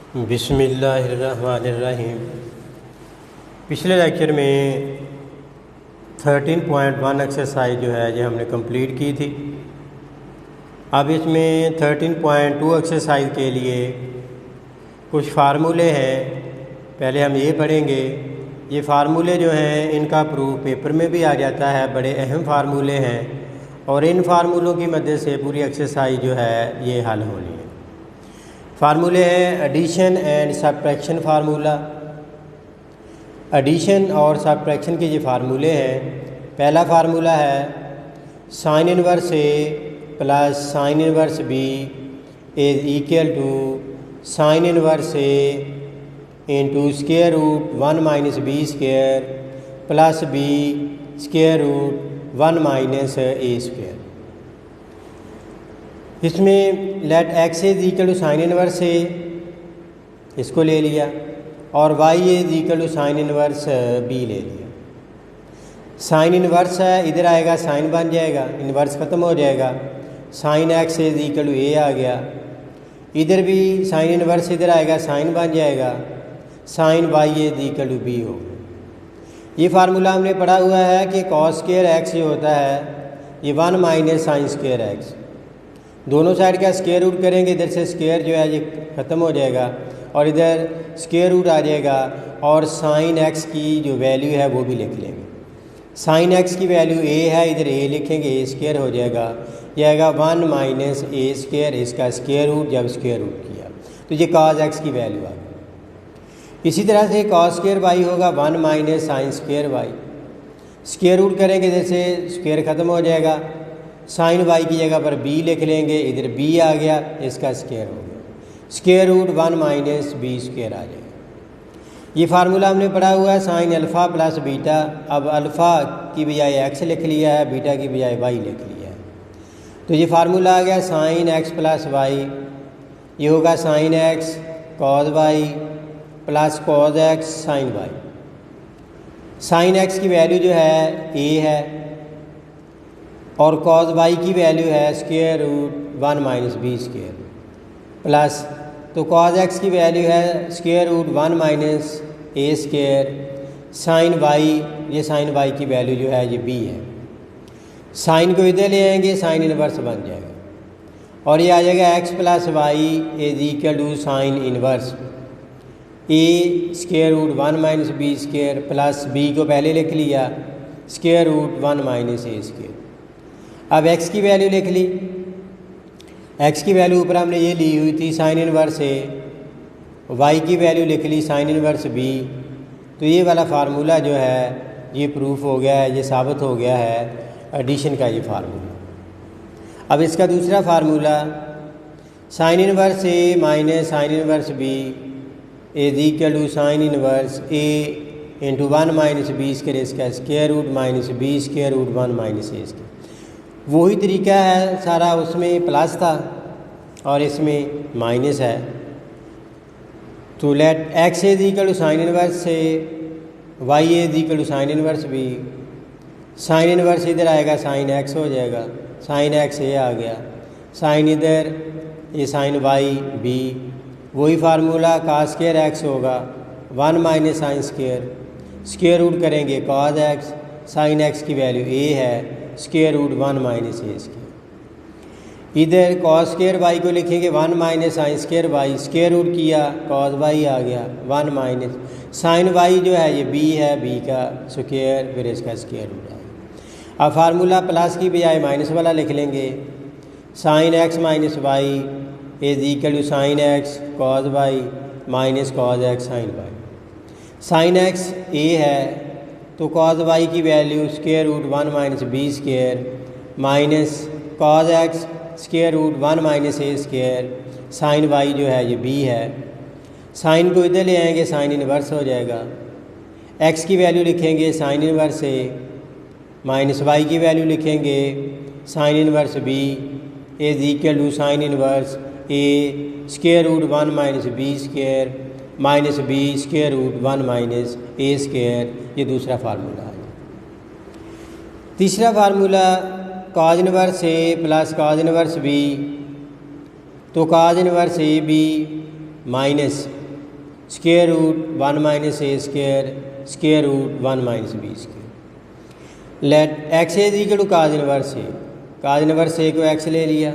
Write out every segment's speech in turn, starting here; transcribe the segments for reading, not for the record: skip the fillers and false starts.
बिस्मिल्लाहिर्रहमानिर्रहीम। पिछले लेक्चर में 13.1 एक्सरसाइज जो है ये हमने कंप्लीट की थी। अब इसमें 13.2 एक्सरसाइज के लिए कुछ फार्मूले हैं, पहले हम ये पढ़ेंगे। ये फार्मूले जो हैं इनका प्रूफ पेपर में भी आ जाता है, बड़े अहम फार्मूले हैं और इन फार्मूलों की मदद से पूरी एक्सरसाइज जो है ये हल होनी है। फार्मूले हैं addition and subtraction formula. Addition और सब्ट्रैक्शन के ये फार्मूले हैं। पहला फार्मूला है sine inverse A plus sine inverse B is equal to sine inverse A into square root 1 minus B square plus B square root 1 minus A square. इसमें let x is equal to sine inverse A, इसको ले लिया, और Y is equal to sine inverse B ले लिया। Sine inverse है, इधर आएगा साइन बन जाएगा, इनवर्स ख़त्म हो जाएगा, sine X is equal to A आ गया। इधर भी साइन इनवर्स इधर आएगा, साइन बन जाएगा, sine y is equal to b हो गया। ये फार्मूला हमने पढ़ा हुआ है कि कॉस स्क्वायर एक्स जो होता है ये 1 माइनस साइन स्क्वायर एक्स, दोनों साइड का स्क्वायर रूट करेंगे, इधर से स्क्वायर जो है ये ख़त्म हो जाएगा और इधर स्क्वायर रूट आ जाएगा और साइन एक्स की जो वैल्यू है वो भी लिख लेंगे। साइन एक्स की वैल्यू ए है, इधर ए लिखेंगे, ए स्क्वायर हो जाएगा, ये आएगा 1 माइनस ए स्क्वायर, इसका स्क्वायर रूट जब स्क्वायर रूट किया तो ये कॉस एक्स की वैल्यू आ गई। इसी तरह से कॉस स्क्वायर वाई होगा 1 minus sine square y, square root करेंगे, इधर से स्क्वायर ख़त्म हो जाएगा, साइन वाई की जगह पर बी लिख लेंगे, इधर बी आ गया, इसका स्क्वायर हो गया, square root 1 minus B square आ जाएगा। ये फार्मूला हमने पढ़ा हुआ है साइन अल्फ़ा प्लस बीटा। अब अल्फ़ा की बजाय एक्स लिख लिया है, बीटा की बजाय वाई लिख लिया है, तो ये फार्मूला आ गया साइन एक्स प्लस वाई, ये होगा sine x cos y plus cos x sine Y. Sine x की वैल्यू जो है ए है और कॉस वाई की वैल्यू है square root 1 minus B square plus, तो कॉस एक्स की वैल्यू है स्क्वायर रूट 1 माइनस ए स्क्वायर, साइन वाई, ये साइन वाई की वैल्यू जो है ये बी है। साइन को इधर ले आएंगे, साइन इनवर्स बन जाएगा और ये आ जाएगा x plus Y is equal to sine inverse a square root 1 minus B square plus b को पहले लिख लिया स्क्वायर रूट 1 माइनस ए स्क्वायर। अब x की वैल्यू लिख ली, x की वैल्यू ऊपर हमने ये ली हुई थी साइन इनवर्स ए, y की वैल्यू लिख ली साइन इनवर्स b, तो ये वाला फार्मूला जो है ये प्रूफ हो गया है, ये साबित हो गया है एडिशन का ये फार्मूला। अब इसका दूसरा formula sine inverse A minus sine inverse b is equal to sine inverse A into 1 minus B square, इसका square root minus B square root 1 minus ए स्क्वायर। वही तरीका है सारा, उसमें प्लस था और इसमें माइनस है, तो let x is equal to sine inverse से Y is equal to sine inverse B, sine inverse इधर आएगा साइन एक्स हो जाएगा, साइन एक्स ए आ गया, साइन इधर ये साइन वाई बी, वही फार्मूला कॉस स्क्वायर एक्स होगा 1 minus sine square, square root करेंगे कॉस एक्स, साइन एक्स की वैल्यू ए है स्क्वायर रूट 1 माइनस ए स्क्वायर। इधर कॉस स्क्वायर वाई को लिखेंगे 1 minus sine square y, square root किया cos y आ गया 1 माइनस साइन वाई जो है ये बी है, बी का स्क्वायर फिर इसका स्क्वायर रूट आएगा। अब फार्मूला प्लस की बजाय माइनस वाला लिख लेंगे, sine X minus Y is equal to sine x cos Y minus cos x sine Y. Sine X A है तो कॉस वाई की value square root 1 minus B square minus cos X square root 1 minus ए square, sine Y जो है ये B है, sign को इधर ले आएंगे, साइन इनवर्स हो जाएगा, एक्स की वैल्यू लिखेंगे साइन इनवर्स ए माइनस वाई की वैल्यू लिखेंगे sine inverse B is equal to sine inverse a square root 1 minus B square minus B square root 1 minus A square. ये दूसरा फार्मूला है। तीसरा फार्मूला कॉज इनवर्स ए plus cos inverse b, तो cos inverse A b minus square root 1 minus A square square root 1 minus B square. Let x is equal to cos inverse A. Cos inverse A को X ले लिया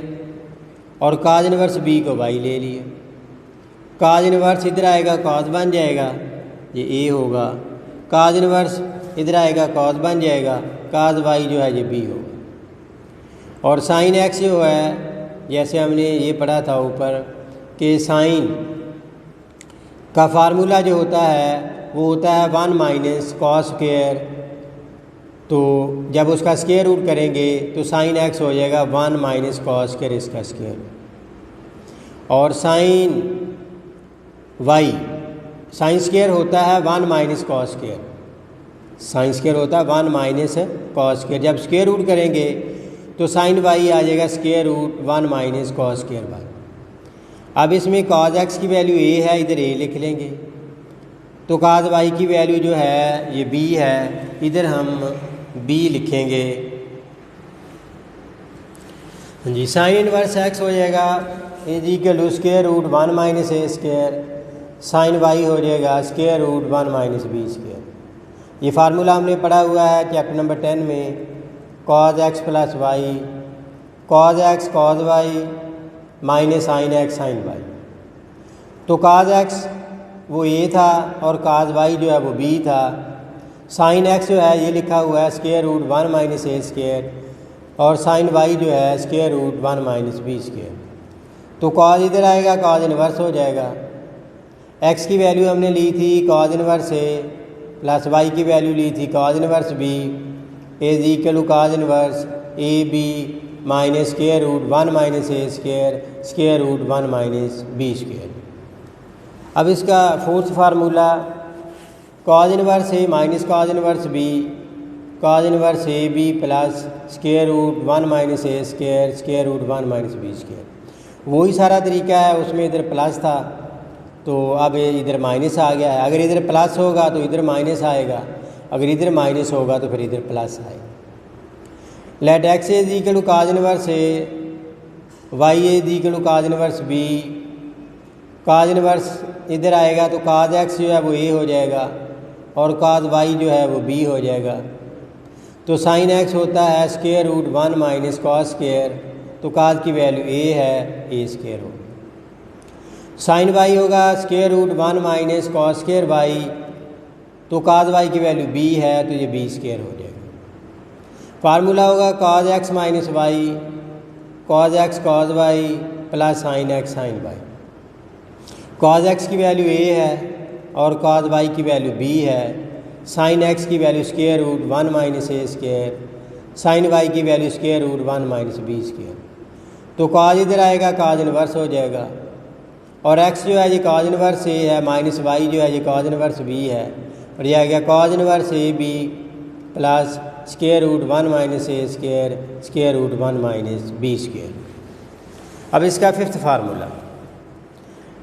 और cos inverse B को Y ले लिया। काज inverse इधर आएगा cos बन जाएगा, ये ए होगा। काज इनवर्स इधर आएगा कॉस बन जाएगा, काज वाई जो है ये बी होगा। और साइन एक्स जो है जैसे हमने ये पढ़ा था ऊपर कि साइन का फार्मूला जो होता है वो होता है 1 माइनस कॉस स्क्वायर। तो जब उसका स्क्वायर रूट करेंगे तो साइन एक्स हो जाएगा 1 माइनस कॉस स्क्वायर इसका स्क्वायर। और साइन वाई साइन स्क्वायर होता है 1 minus cos square. Sine square होता है 1 माइनस कॉस स्क्वायर। जब स्क्वायर रूट करेंगे तो साइन वाई आ जाएगा square root 1 minus cos square y. अब इसमें कॉज एक्स की वैल्यू ए है, इधर ए लिख लेंगे। तो काज वाई की वैल्यू जो है ये बी है, इधर हम बी लिखेंगे। जी साइन इनवर्स एक्स हो जाएगा is equal to square root 1 minus A square. Sine y हो जाएगा square root 1 minus B square. ये फार्मूला हमने पढ़ा हुआ है चैप्टर नंबर 10 में। Cos x plus y, cos x cos y minus sine x sine y. तो cos x वो ए था और काज वाई जो है वो बी था। साइन एक्स जो है ये लिखा हुआ है स्क्वायर रूट 1 माइनस ए स्क्वायर और साइन वाई जो है square root 1 minus B square. तो कॉज इधर आएगा, कॉज इनवर्स हो जाएगा। एक्स की वैल्यू हमने ली थी कॉज इनवर्स ए प्लस वाई की वैल्यू ली थी cos inverse B is equal to cos inverse A b minus square root 1 minus A square square root 1 minus B square. अब इसका fourth formula cos inverse A minus cos inverse b cos inverse A B plus square root 1 minus A square square root 1 minus B square. वही सारा तरीका है, उसमें इधर plus था तो अब इधर माइनस आ गया है। अगर इधर प्लस होगा तो इधर माइनस आएगा, अगर इधर माइनस होगा तो फिर इधर प्लस आएगा। Let x is equal to cos inverse A Y is equal to cos inverse b. Cos inverse इधर आएगा तो काज एक्स जो है वो ए हो जाएगा और काज वाई जो है वो बी हो जाएगा। तो साइन एक्स होता है square root 1 minus cos square, तो काज की वैल्यू ए है, ए स्क्वायर होगा। साइन वाई होगा square root 1 minus cos square y, तो काज वाई की वैल्यू बी है तो ये बी स्क्वायर हो जाएगा। फार्मूला होगा cos x minus y cos x cos y plus sine x sine y. Cos x की वैल्यू ए है और कॉज वाई की वैल्यू बी है। साइन एक्स की वैल्यू स्क्वायर रूट 1 माइनस ए स्क्वायर, साइन वाई की value square root 1 minus B square. तो cos इधर आएगा, कॉज इनवर्स हो जाएगा और एक्स जो है ये कॉज इनवर्स ए है माइनस वाई जो है ये कॉज इनवर्स बी है और यह आ गया cos inverse A B plus square root 1 minus A square square root 1 minus B square. अब इसका fifth formula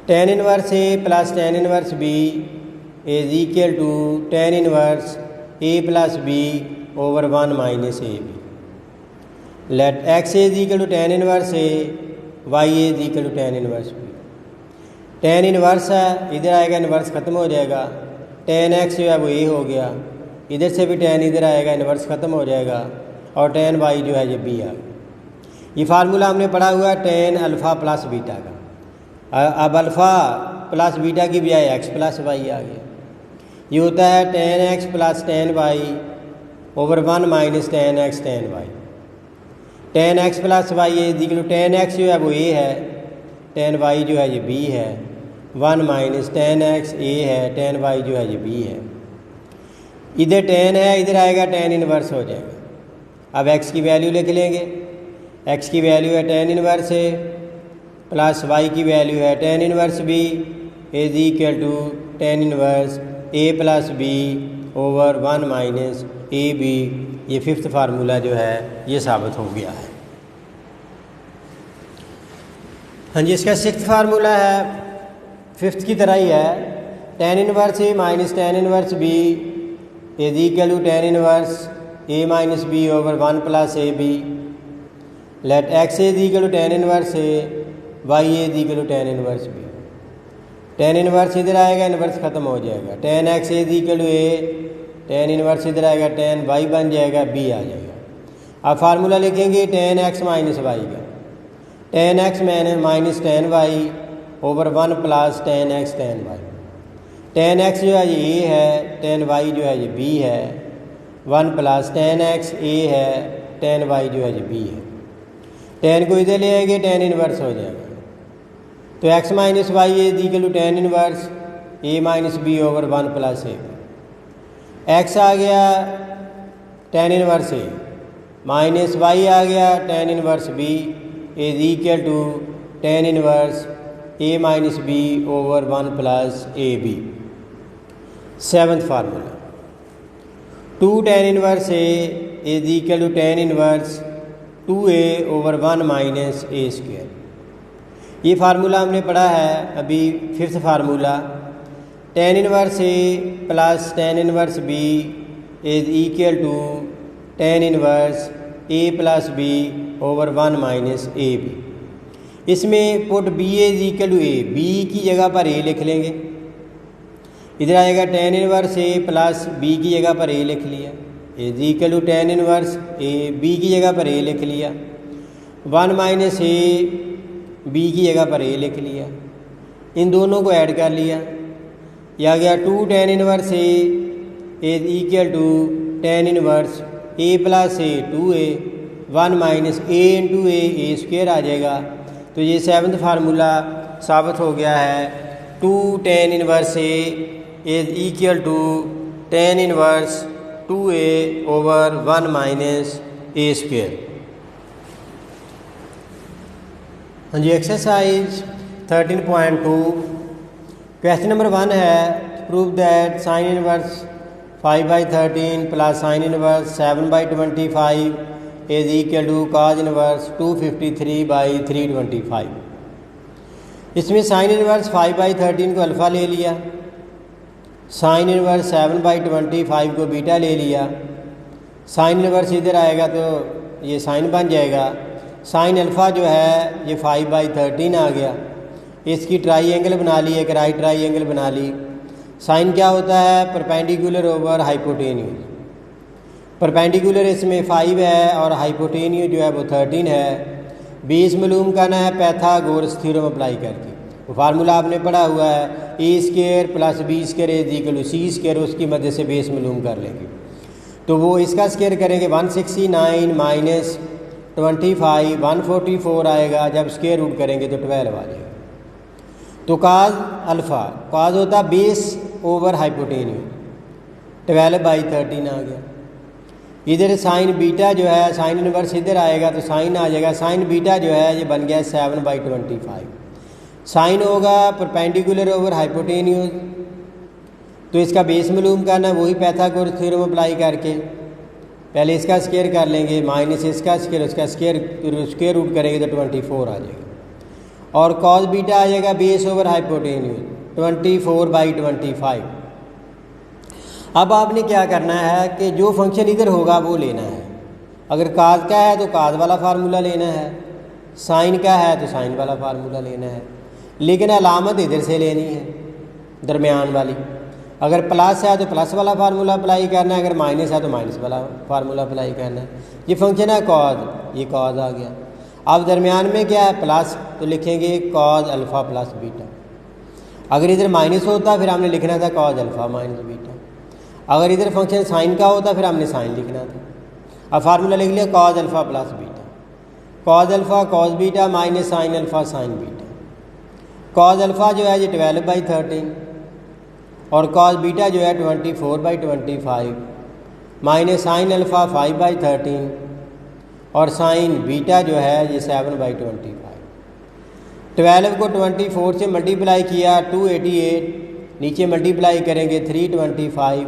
tan inverse A plus tan inverse B is equal to tan inverse A plus B over 1 minus A B. Let x is equal to tan inverse A Y is equal to tan inverse B. Tan inverse है, इधर आएगा inverse ख़त्म हो जाएगा, tan X जो है वो ए हो गया, इधर से भी टेन इधर आएगा इनवर्स ख़त्म हो जाएगा और टेन वाई जो है ये बी आ गया। ये फार्मूला हमने पढ़ा हुआ है टेन अल्फ़ा प्लस बीटा का। अब अल्फ़ा प्लस बीटा की बजाय एक्स प्लस वाई आ गया। ये होता है tan X plus tan Y over 1 minus tan X tan Y. Tan X plus Y is equal to tan X जो है वो ए है, टेन वाई जो है ये बी है, 1 माइनस टेन एक्स ए है, टेन वाई जो है ये बी है। इधर टेन है, इधर आएगा टेन इनवर्स हो जाएगा। अब एक्स की वैल्यू लिख लेंगे, एक्स की वैल्यू है टेन इनवर्स ए प्लस वाई की वैल्यू है tan inverse B is equal to tan inverse A plus B over 1 minus A B. ये फिफ्थ फार्मूला जो है ये साबित हो गया है। हाँ जी, इसका सिक्स्थ फार्मूला है फिफ्थ की तरह ही है, tan inverse A minus tan inverse B is equal to tan inverse A minus B over 1 plus A B. Let x is equal to tan inverse A Y is equal to tan inverse B. Tan inverse इधर आएगा, inverse ख़त्म हो जाएगा, tan X is equal to A, tan inverse इधर आएगा, ten Y बन जाएगा, B आ जाएगा। अब फार्मूला लिखेंगे टेन एक्स माइनस वाई का, tan X minus tan Y over one plus tan X tan Y. Tan X जो है ये ए है, टेन वाई जो है ये बी है, one plus tan x A है, टेन वाई जो है ये बी है। टेन को इधर ले आएंगे, टेन इनवर्स हो जाएगा, तो X minus Y is equal to tan inverse A minus B over one plus A. X आ गया टेन इनवर्स ए, माइनस वाई आ गया tan inverse B is equal to tan inverse A minus B over one plus A B. Seventh formula, two tan inverse A is equal to tan inverse two A over one minus A square. ये formula हमने पढ़ा है अभी, fifth formula, tan inverse A plus tan inverse B is equal to tan inverse A plus B over one minus A B. इसमें put B is equal to A, B की जगह पर A लिख लेंगे, इधर आएगा टेन इनवर्स ए plus B की जगह पर ए लिख लिया, is equal to tan inverse A, B की जगह पर ए लिख लिया, वन माइनस ए बी की जगह पर ए लिख लिया, इन दोनों को ऐड कर लिया, यह आ गया two tan inverse A is equal to tan inverse A plus A two A, one minus A into A square आ जाएगा। तो ये सेवन्थ फार्मूला साबित हो गया है, two tan inverse A is equal to tan inverse two A over one minus A square. हाँ जी, एक्सरसाइज 13.2 क्वेश्चन नंबर 1 है, prove that sine inverse 5/13 plus sine inverse 7/25 is equal to cos inverse 253/325। इसमें sign inverse 5/13 को alpha ले लिया, sign inverse 7/25 को beta ले लिया, साइन इनवर्स इधर आएगा तो ये साइन बन जाएगा, साइन अल्फ़ा जो है ये 5/13 आ गया, इसकी ट्राई एंगल बना ली, एक राइट ट्राई एंगल बना ली। साइन क्या होता है, परपेंडिकुलर ओवर हाइपोटेन्यूज, परपेंडिकुलर इसमें 5 है और हाइपोटेन्यूज जो है वो 13 है। बेस मालूम करना है पैथागोरस थ्योरम अप्लाई करके, वो फार्मूला आपने पढ़ा हुआ है, ए square plus B square is equal to C square, उसकी मदद से बेस मालूम कर लेंगे। तो वो इसका स्क्वायर करेंगे 169 माइनस 25 144 आएगा, जब स्क्वायर रूट करेंगे तो 12 आ जाएगा। तो काज अल्फ़ा, काज होता बेस ओवर हाइपोटेन्यूज, 12/13 आ गया। इधर साइन बीटा जो है, साइन इनवर्स इधर आएगा तो साइन आ जाएगा, साइन बीटा जो है ये बन गया 7/25। साइन होगा परपेंडिकुलर ओवर हाइपोटेन्यूज, तो इसका बेस मालूम करना है, वही पाइथागोरस थ्योरम अप्लाई करके पहले इसका स्क्वायर कर लेंगे, माइनस इसका स्क्वायर, उसका स्क्वायर रूट करेंगे तो 24 आ जाएगा। और कॉस बीटा आ जाएगा बेस ओवर हाइपोटेन्यूज 24/25। अब आपने क्या करना है कि जो फंक्शन इधर होगा वो लेना है, अगर काज का है तो काज वाला फार्मूला लेना है, साइन का है तो साइन वाला फार्मूला लेना है, लेकिन अलामत इधर से लेनी है दरमियान वाली। अगर प्लस है तो प्लस वाला फार्मूला अप्लाई करना है, अगर माइनस है तो माइनस वाला फार्मूला अप्लाई करना है। ये फंक्शन है कॉज, ये कॉज आ गया। अब दरमियान में क्या है प्लस, तो लिखेंगे कॉज अल्फ़ा प्लस बीटा। अगर इधर माइनस होता फिर हमने लिखना था कॉज अल्फ़ा माइनस बीटा, अगर इधर फंक्शन साइन का होता फिर हमने साइन लिखना था। अब फार्मूला लिख लिया cos alpha plus beta, cos alpha cos beta minus sine alpha sine beta. Cos alpha जो है ये 12/13 और कॉज बीटा जो है 24/25 माइनस साइन अल्फ़ा 5/13 और साइन बीटा जो है ये 7/25। 12 को 24 से मल्टीप्लाई किया 288, नीचे मल्टीप्लाई करेंगे 325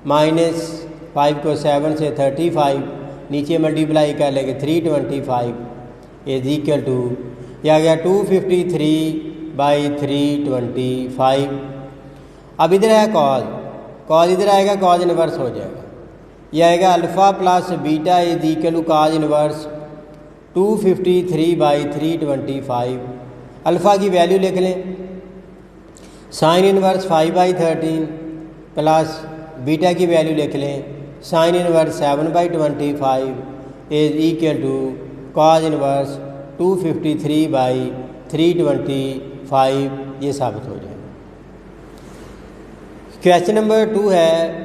माइनस 5 को 7 से 35, नीचे मल्टीप्लाई कर लेंगे 325 इज इक्वल टू, यह आ गया 253/325। अब इधर है कॉज, कॉज इधर आएगा कॉज इनवर्स हो जाएगा, यह आएगा alpha plus beta is equal to cos inverse 253/325। Alpha की वैल्यू लिख लें, साइन इनवर्स 5/13 प्लस बीटा की वैल्यू लिख लें, sine inverse 7/25 is equal to cos inverse 253/325, ये साबित हो जाएगा। क्वेश्चन नंबर 2 है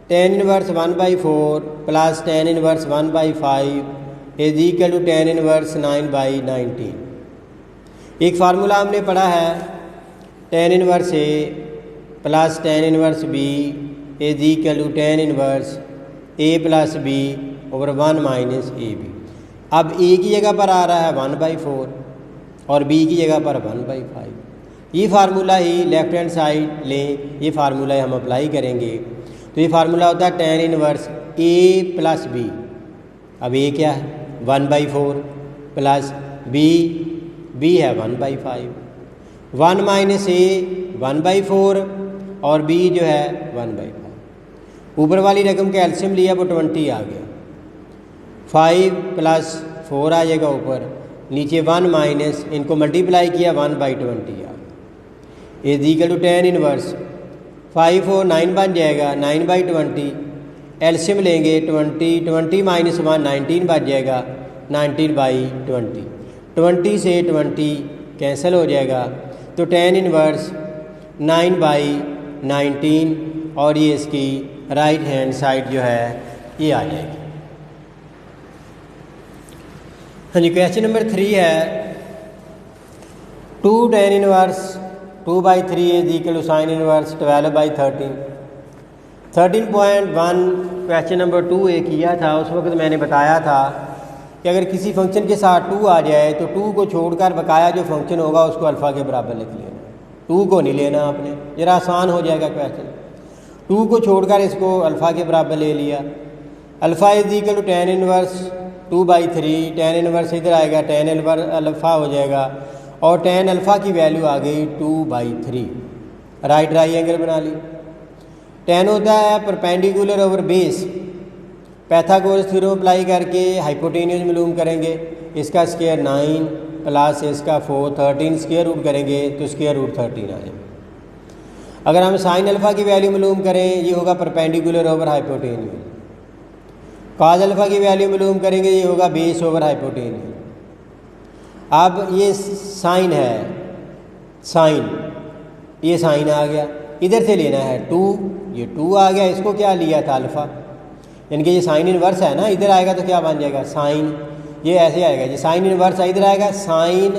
tan inverse 1/4 plus tan inverse 1/5 is equal to tan inverse 9/19। एक फार्मूला हमने पढ़ा है tan inverse A plus tan inverse B is equal to tan inverse A plus B over 1 minus AB। अब A की जगह पर आ रहा है 1/4 और B की जगह पर 1/5। ये फार्मूला ही लेफ्ट हैंड साइड लें, ये फार्मूला हम अप्लाई करेंगे तो ये फार्मूला होता है tan inverse A plus B। अब A क्या है 1/4 प्लस B है 1/5, 1 माइनस A 1/4 और B जो है 1/5। ऊपर वाली रकम का एल्शियम लिया वो 20 आ गया, 5 प्लस 4 आ जाएगा ऊपर, नीचे 1 माइनस इनको मल्टीप्लाई किया 1/20 आ गया। Is equal to tan inverse 5 और 9 बन जाएगा 9/20, एल्शियम लेंगे 20 माइनस 1 19 बच जाएगा 19/20, 20 से 20 कैंसिल हो जाएगा तो tan इनवर्स 9/19 और ये इसकी राइट हैंड साइड जो है ये आ जाएगी। हाँ जी, क्वेश्चन नंबर 3 है 2 tan inverse 2/3 is equal to sine inverse 12/13। 13.1 question number 2 A किया था, उस वक्त मैंने बताया था कि अगर किसी फंक्शन के साथ 2 आ जाए तो 2 को छोड़कर बकाया जो फंक्शन होगा उसको अल्फ़ा के बराबर लिख लेना, 2 को नहीं लेना आपने, ज़रा आसान हो जाएगा क्वेश्चन। 2 को छोड़कर इसको अल्फ़ा के बराबर ले लिया, alpha is equal to tan inverse 2/3, tan inverse इधर आएगा tan इनवर्स अल्फ़ा हो जाएगा और tan अल्फ़ा की वैल्यू आ गई 2/3। राइट ट्रायंगल बना ली। tan होता है perpendicular over base, Pythagoras theorem apply करके हाइपोटेन्यूज मालूम करेंगे, इसका स्क्वायर 9 प्लस इसका 4 13 स्क्वायर रूट करेंगे तो स्क्वायर रूट 13 आ जाए। अगर हम साइन अल्फ़ा की वैल्यू मालूम करें ये होगा परपेंडिकुलर ओवर हाइपोटेन्यूज, काज अल्फ़ा की वैल्यू मालूम करेंगे ये होगा बेस ओवर हाइपोटेन्यूज। अब ये साइन है, साइन ये साइन आ गया, इधर से लेना है 2, ये 2 आ गया, इसको क्या लिया था अल्फ़ा, यानी कि ये साइन इनवर्स है ना, इधर आएगा तो क्या बन जाएगा साइन, ये ऐसे आएगा, ये साइन इनवर्स इधर आएगा साइन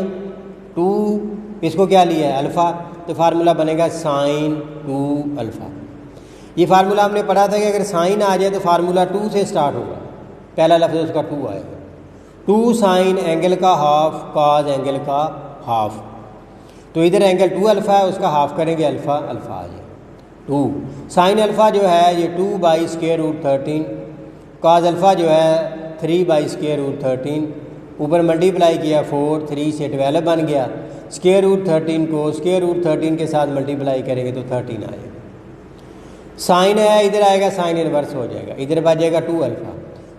2, इसको क्या लिया है अल्फ़ा, तो फार्मूला बनेगा साइन 2 अल्फ़ा। ये फार्मूला हमने पढ़ा था कि अगर साइन आ जाए तो फार्मूला 2 से स्टार्ट होगा, पहला लफ्ज़ उसका 2 आएगा, 2 साइन एंगल का हाफ कॉज एंगल का हाफ, तो इधर एंगल 2 अल्फ़ा है उसका हाफ करेंगे अल्फ़ा, अल्फ़ा आ जाए 2 साइन अल्फ़ा जो है ये 2/√13, कॉज अल्फ़ा जो है 3/√13, ऊपर मल्टीप्लाई किया 4, 3 से 12 बन गया, √13 को √13 के साथ मल्टीप्लाई करेंगे तो 13 आएगा। साइन है इधर आएगा साइन इनवर्स हो जाएगा, इधर बच जाएगा 2 alpha,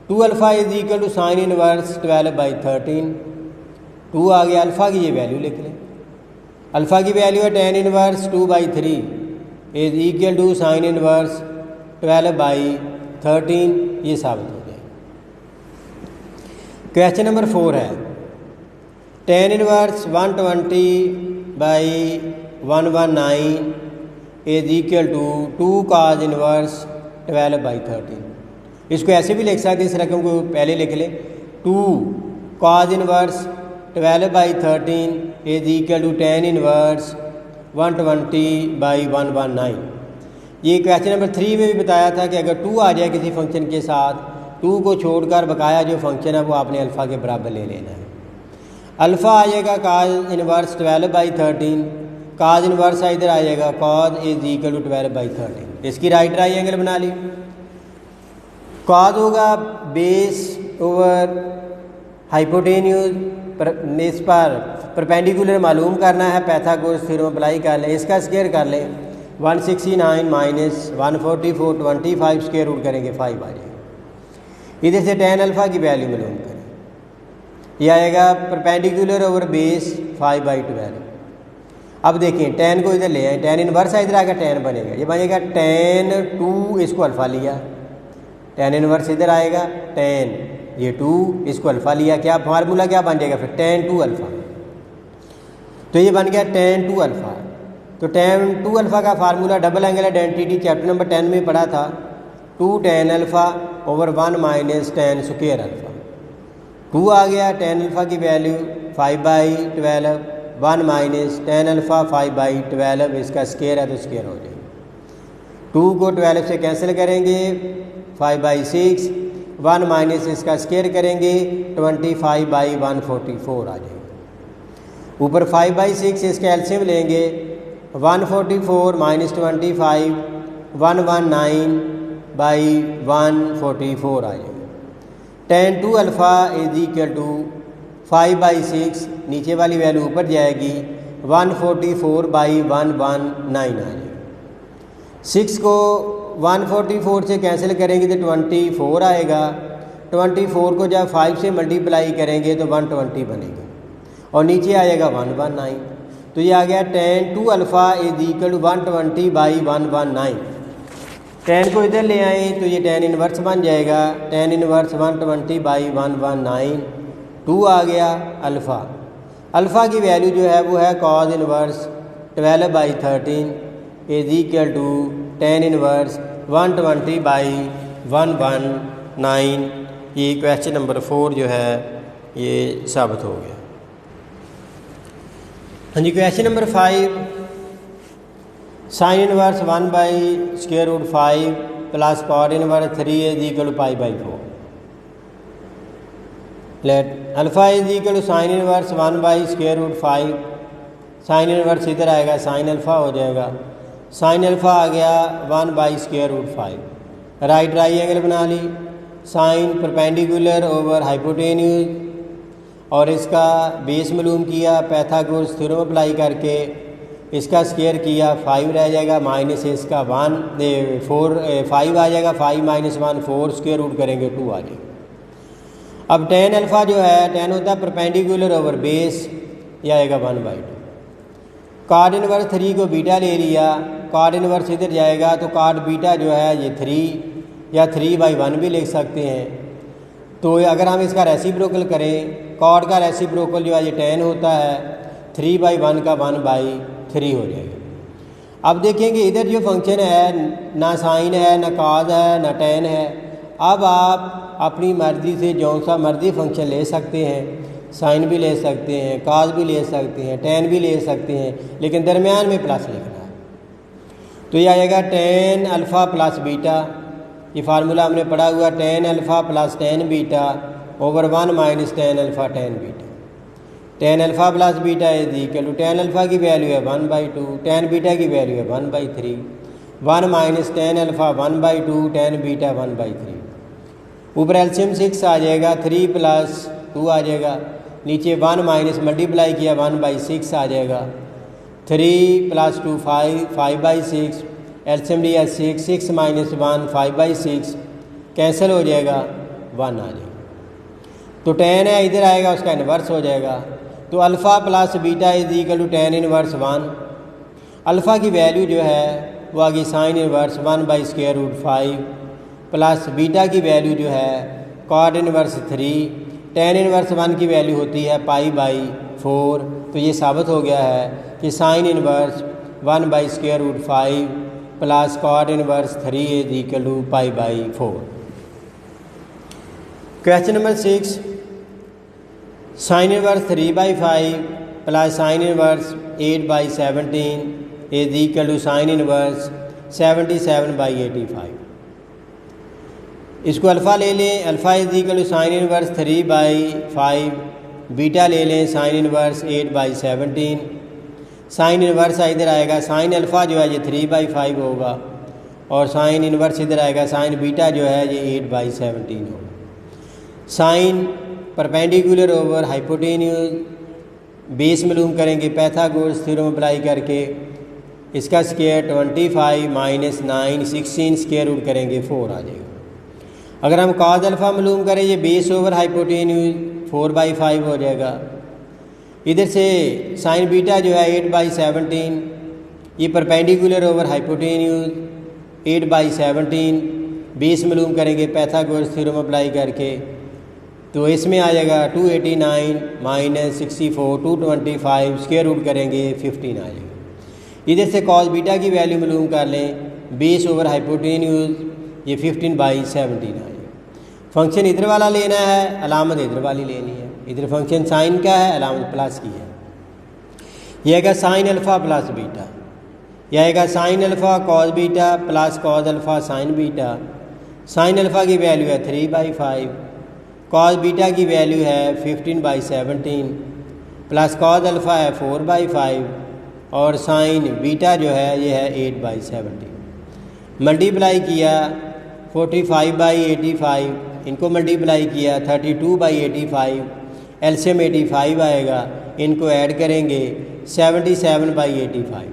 2 alpha is equal to sine inverse 12/13, 2 आ गया, अल्फ़ा की ये वैल्यू लिख लें, अल्फ़ा की वैल्यू है tan inverse 2/3 is equal to sine inverse 12/13, ये साबित हो जाएगा। क्वेश्चन नंबर 4 है tan inverse 120/119 is equal to 2 cos inverse 12/13। इसको ऐसे भी लिख सकते हैं, इस रकम को पहले लिख लें, 2 cos inverse 12/13 is equal to tan inverse 120/119। ये क्वेश्चन नंबर 3 में भी बताया था कि अगर 2 आ जाए किसी फंक्शन के साथ, 2 को छोड़कर बकाया जो फंक्शन है वो आपने अल्फ़ा के बराबर ले लेना है। अल्फ़ा आ जाएगा काज इनवर्स 12/13, काज इनवर्स इधर आ जाएगा कॉज इज इक्वल टू 12/13, इसकी राइट ट्रायंगल बना ली। कॉज होगा बेस ओवर हाइपोटेन्यूज, इस पर परपेंडिकुलर मालूम करना है, पैथागोरस थ्योरम अप्लाई कर लें, इसका स्क्वायर कर लें 169 माइनस 144 25 स्क्वायर रूट करेंगे 5 आ जाएगा, इधर से tan अल्फ़ा की वैल्यू मालूम करें, यह आएगा परपेंडिकुलर ओवर बेस 5/12। अब देखिए टेन को इधर ले आए, टेन इनवर्स है, इधर आकर टेन बनेगा, ये बनेगा टेन टू, इसको अल्फ़ा लिया, टेन इनवर्स इधर आएगा, टेन ये टू, इसको अल्फ़ा लिया, क्या फार्मूला क्या बन जाएगा फिर टेन टू अल्फ़ा। तो ये बन गया टेन टू अल्फ़ा। तो टेन टू अल्फ़ा का formula double angle identity chapter number 10 में पढ़ा था, two tan alpha over 1 minus tan square alpha. Two आ गया, टेन अल्फ़ा की वैल्यू 5/12, 1 माइनस टेन अल्फ़ा 5/12, इसका स्क्वायर है तो स्क्वायर हो जाएगा। 2 को 12 से कैंसिल करेंगे, 5/6, 1 माइनस इसका स्क्वायर करेंगे 25/144 आ जाएगा। ऊपर 5/6 इसका एलसीएम लेंगे, 144 माइनस 25, 119/144 आ जाएगा। Tan two alpha is equal to 5/6, नीचे वाली वैल्यू ऊपर जाएगी, 144/119 आ जाएगी। 6 को 144 से कैंसिल करेंगे तो 24 आएगा, 24 को जब 5 से मल्टीप्लाई करेंगे तो 120 बनेगा और नीचे आएगा 119। तो ये आ गया tan two alpha is equal to 120/119। Tan को इधर ले आए तो ये टेन इनवर्स बन जाएगा, टेन इनवर्स 120/119, 2 आ गया अल्फ़ा। अल्फ़ा की वैल्यू जो है वो है cos inverse 12/13 is equal to tan inverse 120/119। ये क्वेश्चन नंबर 4 जो है ये साबित हो गया। हाँ जी, question number 5, sine inverse 1/√5 plus cot inverse 3 is equal to π/4। Let alpha is equal to sine inverse 1/√5, sine inverse इधर आएगा, साइन अल्फ़ा हो जाएगा, साइन अल्फ़ा आ गया 1/√5। राइट ट्राइंगल बना ली, साइन परपेंडिकुलर ओवर हाइपोटेन्यूज और इसका बेस मालूम किया, पाइथागोरस थ्योरम अप्लाई करके इसका स्क्वायर किया, 5 रह जाएगा, माइनस इसका 5 आ जाएगा, 5 - 1 4, स्क्वायर रूट करेंगे 2 आ जाएगा। अब टेन अल्फ़ा जो है, टेन होता है परपेंडिकुलर ओवर बेस, यह आएगा 1/2। कॉट इनवर्स 3 को बीटा ले लिया, कॉट इनवर्स इधर जाएगा तो कॉट बीटा जो है ये 3 या 3/1 भी लिख सकते हैं। तो अगर हम इसका रेसिप्रोकल करें, कॉट का रेसिप्रोकल जो है ये 10 होता है, 3/1 का 1/3 हो जाएगा। अब देखेंगे इधर जो फंक्शन है ना साइन है, ना कॉज है, ना टेन है। अब आप अपनी मर्ज़ी से जौन सा मर्ज़ी फंक्शन ले सकते हैं, साइन भी ले सकते हैं, कॉज भी ले सकते हैं, टेन भी ले सकते हैं, लेकिन दरमियान में प्लस लिखना है। तो ये आएगा टेन अल्फ़ा प्लस बीटा, ये फार्मूला हमने पढ़ा हुआ, tan alpha plus tan beta over 1 minus tan alpha tan beta. Tan alpha plus beta is equal to, tan alpha की वैल्यू है 1/2, टेन बीटा की वैल्यू है 1/3, 1 minus tan alpha 1/2, tan beta 1/3। ऊपर LCM 6 आ जाएगा, 3 + 2 आ जाएगा, नीचे 1 माइनस मल्टीप्लाई किया 1/6 आ जाएगा, 3 + 2 5, 5/6, एलसीएम लिया 6, 6 - 1 5/6, कैंसिल हो जाएगा, 1 आ जाएगा। तो टेन है इधर आएगा, उसका इन्वर्स हो जाएगा। तो alpha plus beta is equal to tan inverse 1। Alpha की वैल्यू जो है वो आ गई साइन इनवर्स 1/√5 प्लस बीटा की वैल्यू जो है कॉट इनवर्स 3, टेन इनवर्स 1 की वैल्यू होती है π/4। तो ये साबित हो गया है कि sine inverse 1/√5 plus cot inverse 3 is equal to π/4। Question number 6, sine inverse 3/5 plus sine inverse 8/17 is equal to sine inverse 77/85। इसको अल्फ़ा ले लें, alpha is equal to sine inverse 3/5, beta ले लें साइन इनवर्स 8/17। साइन इनवर्स इधर आएगा, sine alpha जो है ये 3/5 होगा और साइन इनवर्स इधर आएगा, साइन बीटा जो है ये 8/17 होगा। Sine perpendicular over hypotenuse, base मालूम करेंगे पाइथागोरस थ्योरम अप्लाई करके, इसका स्क्वायर 25 - 9 16, स्क्वायर रूट करेंगे 4 आ जाएगा। अगर हम कॉज अल्फ़ा मालूम करें, ये बेस ओवर हाइपोटेन्यूज 4/5 हो जाएगा। इधर से साइन बीटा जो है 8/17, ये परपेंडिकुलर ओवर हाइपोटेन्यूज 8/17 बेस मालूम करेंगे पाइथागोरस थ्योरम अप्लाई करके, तो इसमें आ जाएगा 289 - 64 225 स्क्वायर रूट करेंगे 15 आ जाएगा। इधर से कॉस बीटा की वैल्यू मालूम कर लें, बेस ओवर हाइपोटेन्यूज ये 15/17 आ जाएगा। फंक्शन इधर वाला लेना है, अलामत इधर वाली लेनी है। इधर फंक्शन साइन का है, अलामत प्लस की है। यह आएगा साइन अल्फ़ा प्लस बीटा, यह आएगा sine alpha cos beta plus cos alpha sine beta. Sine alpha की वैल्यू है 3/5, कॉस बीटा की वैल्यू है 15/17 प्लस कॉस अल्फ़ा है 4/5 और साइन बीटा जो है ये है 8/17। मल्टीप्लाई किया 45/85, इनको मल्टीप्लाई किया 32/85, एलसीएम 85 आएगा, इनको ऐड करेंगे 77/85।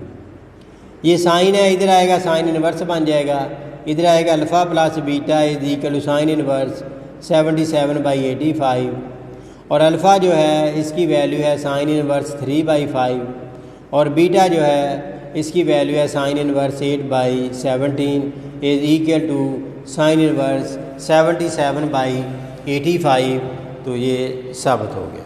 ये साइन है, इधर आएगा साइन इनवर्स बन जाएगा, इधर आएगा alpha plus beta is equal to sine inverse 77/85 और अल्फ़ा जो है इसकी वैल्यू है साइन इनवर्स 3/5 और बीटा जो है इसकी वैल्यू है sine inverse 8/17 is equal to sine inverse 77/85। तो ये साबित हो गया।